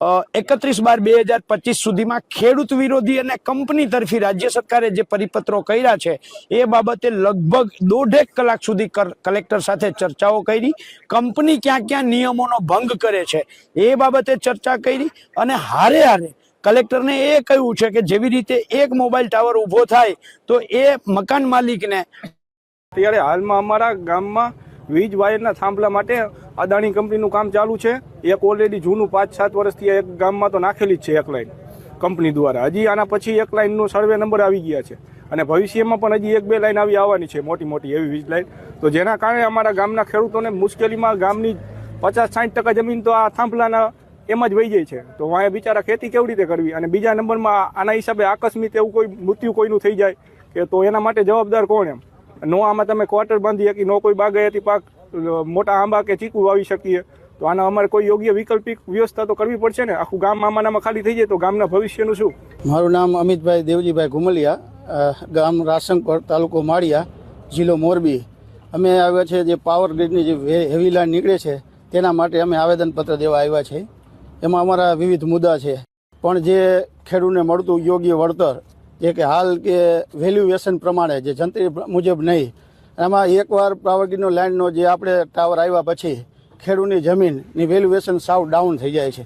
31/12/2025 સુધીમાં ખેડૂત વિરોધી અને કંપની તરફી રાજ્ય સરકારે જે પરિપત્રો કર્યા છે એ બાબતે લગભગ 1.5 કલાક સુધી કલેક્ટર સાથે ચર્ચાઓ કરી. કંપની ક્યાં ક્યાં નિયમોનો ભંગ કરે છે એ બાબતે ચર્ચા કરી અને હારે કલેક્ટરને એ કહ્યું છે કે જેવી રીતે એક મોબાઈલ ટાવર ઊભો થાય તો એ મકાન માલિકને અત્યારે હાલમાં અમારા ગામમાં વીજ વાયરના થાંભલા માટે અદાણી કંપનીનું કામ ચાલુ છે. એક ઓલરેડી જૂનું 5-7 વર્ષથી એક ગામમાં તો નાખેલી જ છે એક લાઈન કંપની દ્વારા. હજી આના પછી એક લાઈનનો સર્વે નંબર આવી ગયા છે અને ભવિષ્યમાં પણ હજી 1-2 લાઈન આવવાની છે, મોટી મોટી એવી વીજ લાઈન. તો જેના કારણે અમારા ગામના ખેડૂતોને મુશ્કેલીમાં ગામની 50-60% જમીન તો આ થાંભલાના એમ જ વહી જાય છે. તો વાંહે બિચારા ખેતી કેવી રીતે કરવી? અને બીજા નંબરમાં આના હિસાબે આકસ્મિક એવું કોઈ મૃત્યુ કોઈનું થઈ જાય કે તો એના માટે જવાબદાર કોણ? એમ નો આમાં તમે ક્વાર્ટર બાંધી શકી, નો કોઈ બાગાયતી પાક મોટા આંબા કે ચીકુ વાવી શકીએ. તો આના અમારે કોઈ યોગ્ય વૈકલ્પિક વ્યવસ્થા તો કરવી પડશે ને. આખું ગામ આમાં ખાલી થઈ જાય તો ગામના ભવિષ્યનું શું? મારું નામ અમિતભાઈ દેવજીભાઈ ઘુમલિયા, ગામ રાસંગપર, તાલુકો માળિયા, જિલ્લો મોરબી. અમે આવ્યા છે જે પાવર ગ્રીડની જે હેવી લાઈન નીકળે છે તેના માટે અમે આવેદનપત્ર દેવા આવ્યા છે. એમાં અમારા વિવિધ મુદ્દા છે, પણ જે ખેડૂતને મળતું યોગ્ય વળતર જે કે હાલ કે વેલ્યુએશન પ્રમાણે જે જંત્રી મુજબ નહીં, એમાં એકવાર પાવર ગ્રીડનો લાઇનનો જે આપણે ટાવર આવ્યા પછી ખેડૂતની જમીનની વેલ્યુએશન સાવ ડાઉન થઈ જાય છે.